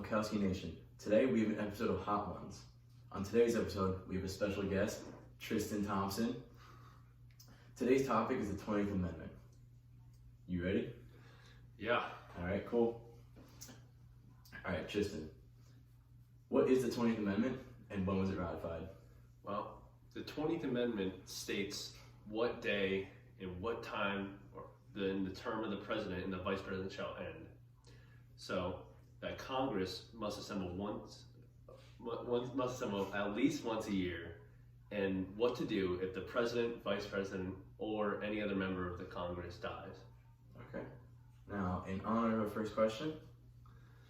Bukowski Nation. Today we have an episode of Hot Ones. On today's episode, we have a special guest, Tristan Thompson. Today's topic is the 20th Amendment. You ready? Yeah. All right, cool. All right, Tristan. What is the 20th Amendment and when was it ratified? Well, the 20th Amendment states what day and what time in the term of the president and the vice president shall end. So that Congress must assemble at least once a year, and what to do if the president, vice president, or any other member of the Congress dies. Okay. Now, in honor of our first question,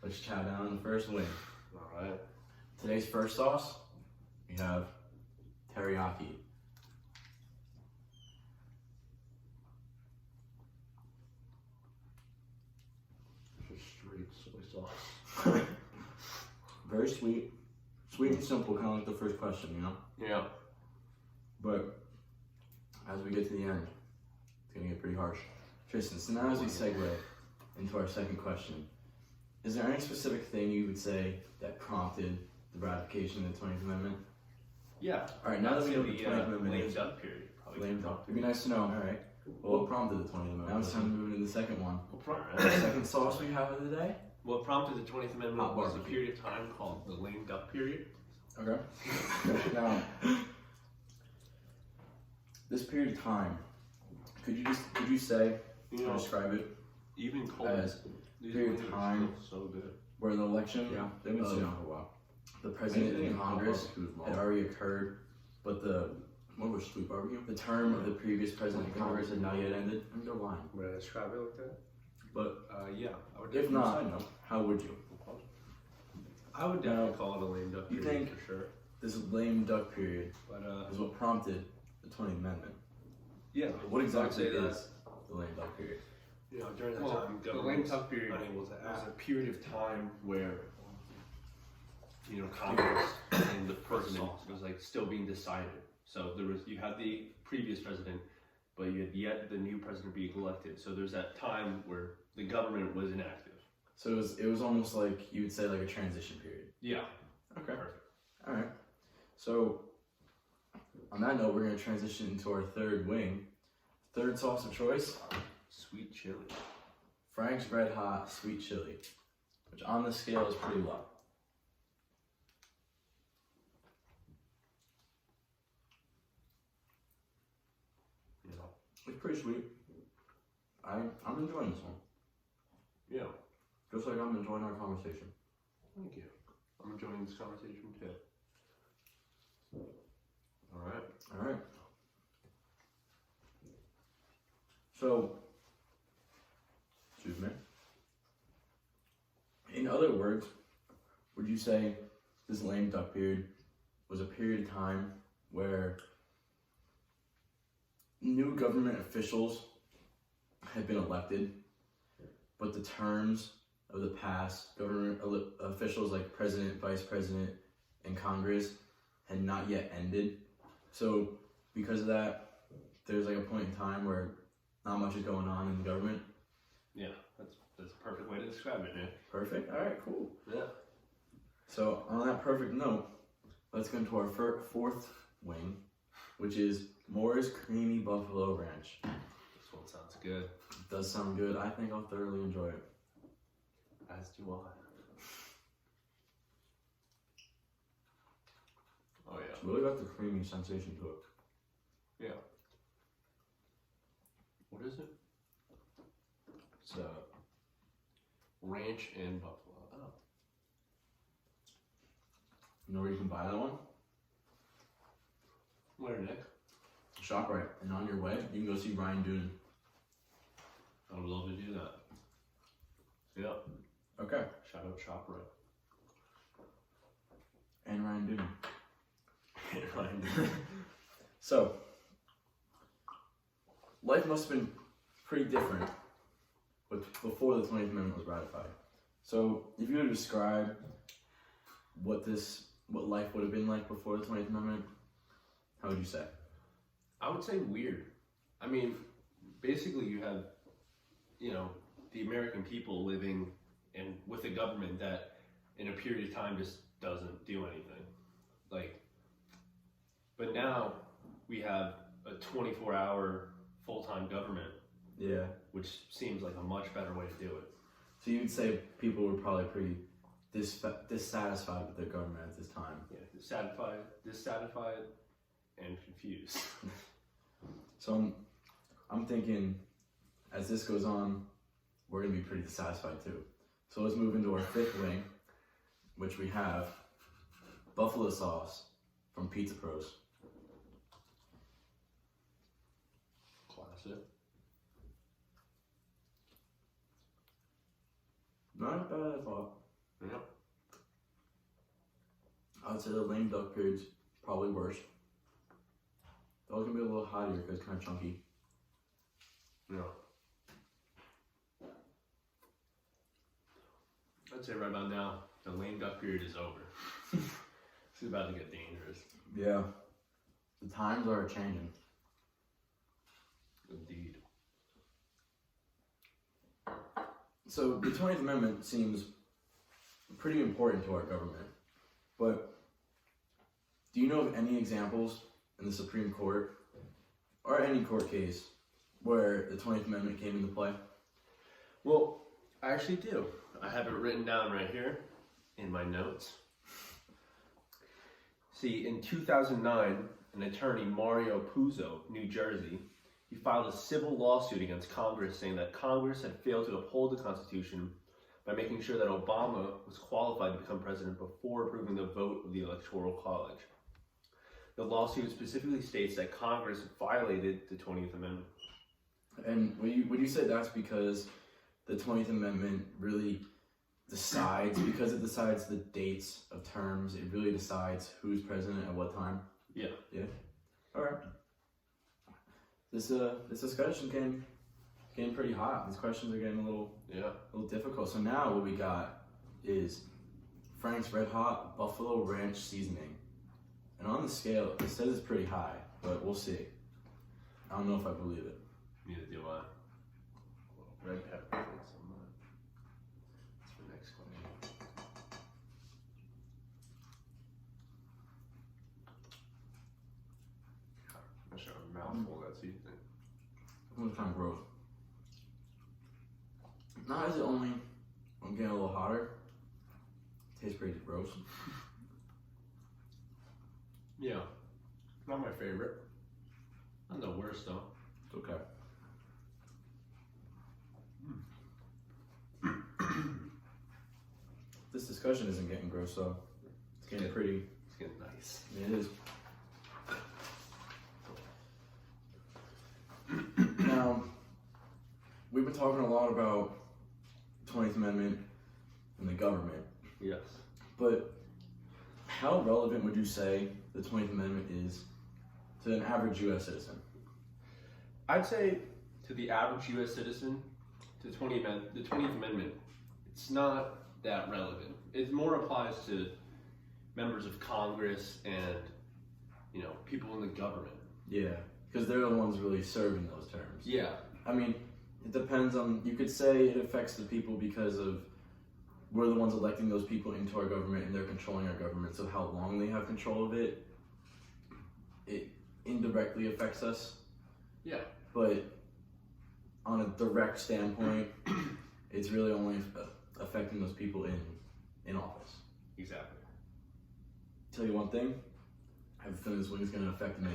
let's chow down on the first wing. All right. Today's first sauce, we have teriyaki. Just straight soy sauce. Very sweet. Sweet and simple, kind of like the first question, you know? Yeah. But as we get to the end, it's gonna get pretty harsh. Tristan, so now as we segue into our second question, is there any specific thing you would say that prompted the ratification of the 20th Amendment? Yeah. All right, now that we know what the 20th Amendment lame is. duck period. Probably. Lame duck. It'd be nice to know. All right. Well, what prompted the 20th Amendment? Now it's time to move into the second one. The second sauce we have of the day? What prompted the 20th Amendment Hot was a barbecue. period of time called the lame duck period. Okay. Now, this period of time, could you say, or describe it Even cold as these period of winters time feel so good. where the election They've been sitting of for a while. the president Anything and Congress hot barbecue is had wrong. already occurred, but street barbecue? The term of the previous president and Congress had not yet ended. I mean, they're lying. Would I describe it like that? But Yeah, I would if definitely not, say no. how would you? I would definitely call it a lame duck You period think- for sure. This lame duck period But is what prompted the 20th Amendment. yeah, What exactly I would say that, is the lame duck period? you know, during that Well, time, the lame government's duck period unable to was act. a period of time where Congress and the president was like still being decided. So you had the previous president, but you had yet the new president being elected. So there's that time where the government was inactive. So it was almost like you would say like a transition period. Yeah. Okay. Perfect. All right. So on that note, we're going to transition into our third wing. Third sauce of choice, Sweet chili. Frank's Red Hot Sweet Chili, which on the scale is pretty low. You know. It's pretty sweet. I'm enjoying this one. Yeah. Just like I'm enjoying our conversation. Thank you. I'm enjoying this conversation too. All right. All right. So, excuse me. In other words, would you say this lame duck period was a period of time where new government officials had been elected, but the terms of the past government officials like president, vice president, and Congress had not yet ended? So because of that, there's like a point in time where not much is going on in the government. Yeah, that's a perfect way to describe it, man. Perfect. All right, cool. Yeah. So on that perfect note, let's go into our fourth wing, which is Moore's Creamy Buffalo Ranch. This one sounds good. It does sound good. I think I'll thoroughly enjoy it. As do I. Oh yeah. It's really got the creamy sensation to it. Yeah. What is it? It's ranch and buffalo. Oh. You know where you can buy that one? Where, Nick? ShopRite. And on your way, you can go see Ryan Doonan. I would love to do that. Yeah. Okay. Shout out ShopRite. And Ryan Doonan. Ryan Doonan. So, life must have been pretty different before the 20th Amendment was ratified. So, if you were to describe what life would have been like before the 20th Amendment, how would you say? I would say weird. I mean, basically you have, the American people living with a government that in a period of time just doesn't do anything. Like, but now we have a 24-hour full-time government, Yeah. which seems like a much better way to do it. So you would say people were probably pretty dissatisfied with their government at this time. Yeah, dissatisfied, and confused. So I'm thinking, as this goes on, we're gonna be pretty dissatisfied too. So let's move into our fifth wing, which we have buffalo sauce from Pizza Pros. Classic. Not as bad as I thought. Yeah. I would say the lame duck period's probably worse. That was gonna be a little hot here because it's kind of chunky. Yeah. I'd say right about now, the lame duck period is over. It's about to get dangerous. Yeah. The times are changing. Indeed. So the 20th Amendment seems pretty important to our government, but do you know of any examples in the Supreme Court or any court case where the 20th Amendment came into play? Well, I actually do. I have it written down right here in my notes. See, in 2009, an attorney, Mario Puzo, New Jersey, he filed a civil lawsuit against Congress saying that Congress had failed to uphold the Constitution by making sure that Obama was qualified to become president before approving the vote of the Electoral College. The lawsuit specifically states that Congress violated the 20th Amendment. And would you say that's because the 20th Amendment really decides, because it decides the dates of terms, it really decides who's president at what time? Yeah. Yeah? Alright. This discussion getting pretty hot. These questions are getting a little difficult. So now what we got is Frank's Red Hot Buffalo Ranch Seasoning. And on the scale, it says it's pretty high, but we'll see. I don't know if I believe it. Neither do I. Red pepper. That's the next question. I should have a mouthful of that seasoning. It was kind of gross. Not is it only I'm getting a little hotter. Tastes pretty gross. Yeah. Not my favorite. Not the worst though. It's okay. This discussion isn't getting gross though. It's getting pretty. It's getting nice. It is. Now, we've been talking a lot about 20th Amendment and the government, Yes. but how relevant would you say the 20th Amendment is to an average U.S. citizen? I'd say to the average U.S. citizen, to the 20th Amendment, it's not that relevant. It more applies to members of Congress and, people in the government. Yeah, because they're the ones really serving those terms. Yeah. I mean, it depends on, you could say it affects the people because of we're the ones electing those people into our government and they're controlling our government. So how long they have control of it, it indirectly affects us. Yeah. But on a direct standpoint, it's really only affecting those people in office. Exactly. Tell you one thing, I have a feeling this wing's gonna affect me.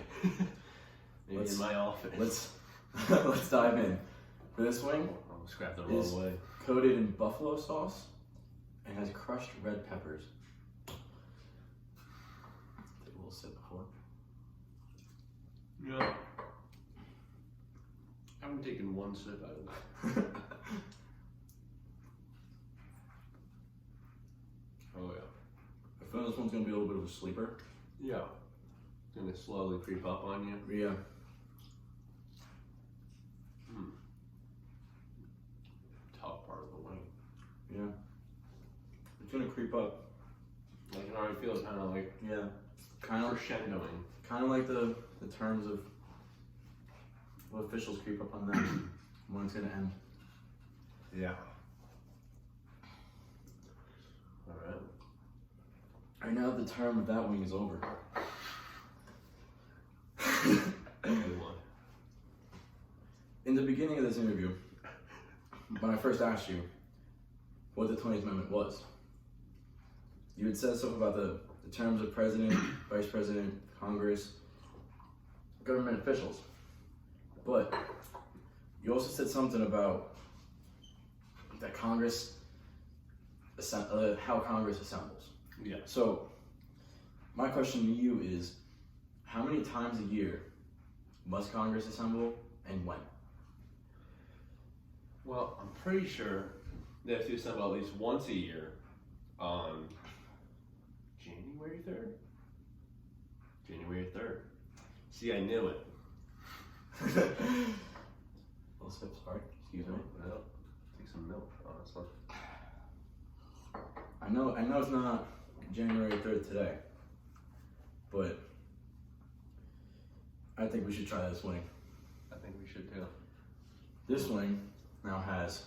Maybe in my office. Let's dive in. For this wing, I almost grabbed the is wrong way. coated in buffalo sauce and has crushed red peppers. Take a little sip before. Yeah. I haven't taken one sip out of it. Oh yeah. I feel this one's gonna be a little bit of a sleeper. Yeah. It's gonna slowly creep up on you. Yeah. Top part of the wing. Yeah. It's gonna creep up. I can already feel it kind of like Yeah. Kind of crescendoing. like the terms of what officials creep up on them when it's gonna end. Yeah. Alright. Right now, the term of that wing is over. Good one. In the beginning of this interview, when I first asked you what the 20th Amendment was, you had said something about the terms of president, vice president, Congress, government officials. But you also said something about that Congress, how Congress assembles. Yeah. So, my question to you is, how many times a year must Congress assemble and when? Well, I'm pretty sure they have to assemble at least once a year on January 3rd? January 3rd. See, I knew it. Little sip, sorry. Excuse me. Well, take some milk on this one. I know it's not January 3rd today, but I think we should try this wing. I think we should too. This wing now has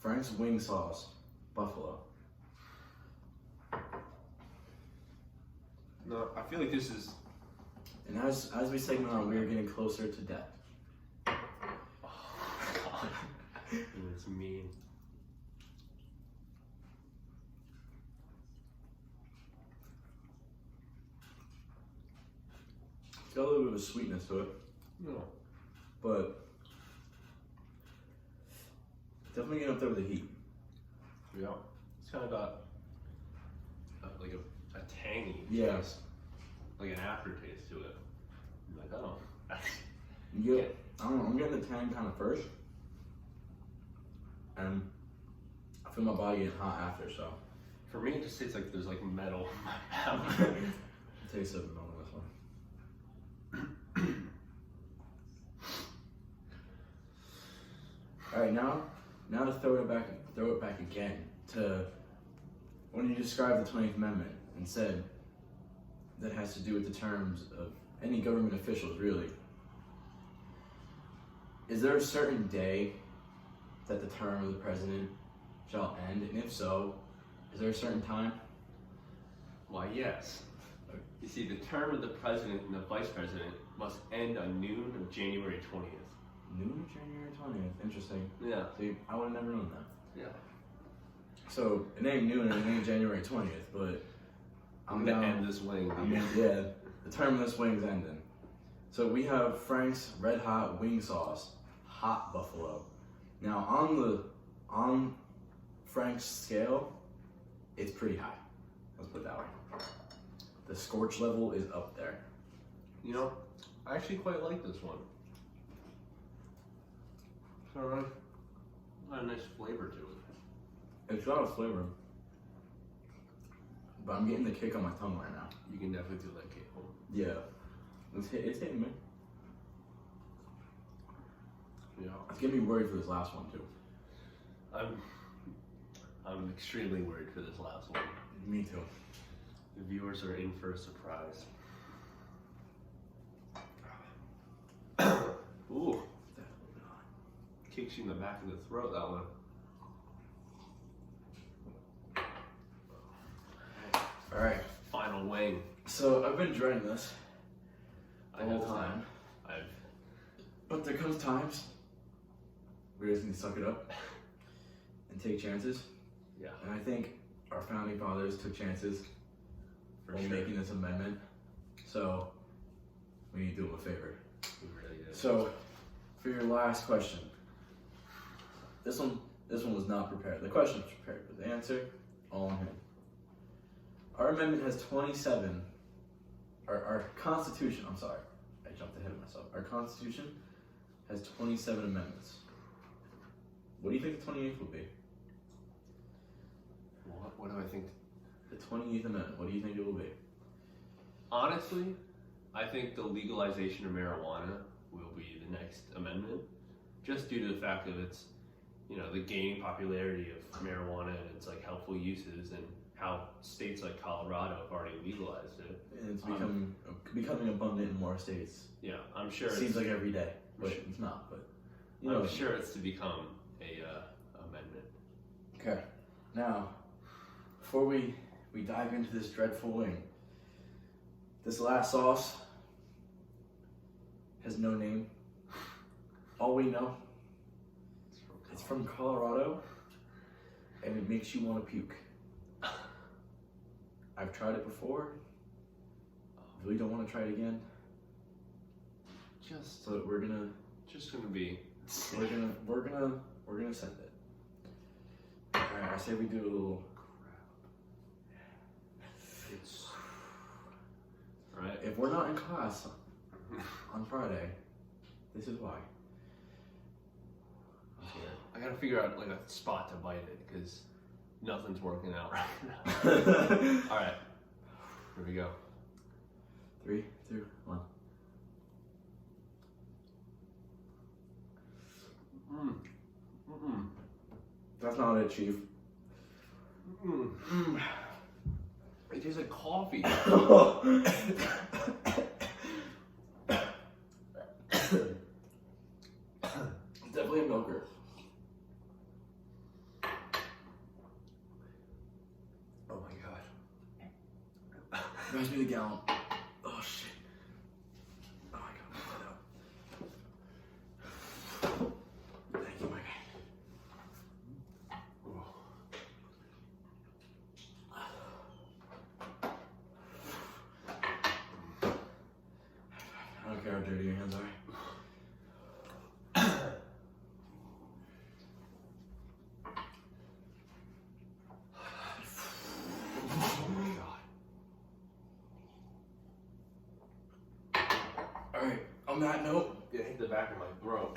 Frank's wing sauce, buffalo. No, I feel like this is. And as we segment on, we are getting closer to death. Oh, God. It's mean. It's got a little bit of a sweetness to it, No. but definitely getting up there with the heat. Yeah. It's kind of got like a tangy Yeah. taste, like an aftertaste to it. I'm like, oh, that's. You get, I don't know, I'm getting the tang kind of first, and I feel my body getting hot after, so. For me, it just tastes like there's like metal in my mouth. It tastes of milk on this one. All right, now to throw it back again to when you described the 20th Amendment and said that has to do with the terms of any government officials, really. Is there a certain day that the term of the president shall end? And if so, is there a certain time? Why, yes. You see, the term of the president and the vice president must end on noon of January 20th. Noon of January 20th. Interesting. Yeah. See, I would have never known that. Yeah. So it ain't noon and it ain't January 20th, but I'm gonna end this wing. I mean, yeah, the term of this wing's ending. So we have Frank's Red Hot Wing Sauce, Hot Buffalo. Now on Frank's scale, it's pretty high. Let's put it that way. The scorch level is up there. You know, I actually quite like this one. It's got a nice flavor to it. It's got a flavor, but I'm getting the kick on my tongue right now. You can definitely feel that kick home. Yeah, it's hitting me. Yeah. It's getting me worried for this last one too. I'm extremely worried for this last one. Me too. The viewers are in for a surprise. Ooh, kicks you in the back of the throat, that one. All right. Final wing. So I've been dreading this the I whole have time, I've but there comes times where you just need to suck it up and take chances. yeah, And I think our founding fathers took chances for when sure. making this amendment. So we need to do them a favor. We really did. So for your last question, this one was not prepared. The question was prepared, but the answer, all on him. Our amendment has 27. Our Constitution. I'm sorry, I jumped ahead of myself. Our Constitution has 27 amendments. What do you think the 28th will be? What do I think? The 28th amendment. What do you think it will be? Honestly, I think the legalization of marijuana will be the next amendment, just due to the fact that it's, you know, the gaining popularity of marijuana and its like helpful uses, and how states like Colorado have already legalized it. And it's becoming abundant in more states. Yeah, I'm sure. It seems it's, like every day, but sure. it's not. But you know, I'm sure it's to become a amendment. Okay. Now, before we we dive into this dreadful wing. This last sauce has no name. All we know, it's from Colorado, and it makes you want to puke. I've tried it before. Really don't want to try it again. Just But we're gonna be. send it. Alright, I say we do a little. It's right. If we're not in class on Friday, this is why. I'm scared. I gotta figure out like a spot to bite it because nothing's working out right now. All right, here we go. 3, 2, 1. That's not it, Chief. It tastes like coffee. It's definitely a milker. Oh my god. Reminds me of the gallon. Oh shit. Oh my god, put that out. Thank you, my guy. I don't care how dirty your hands are. Alright, on that note, It hit the back of my throat.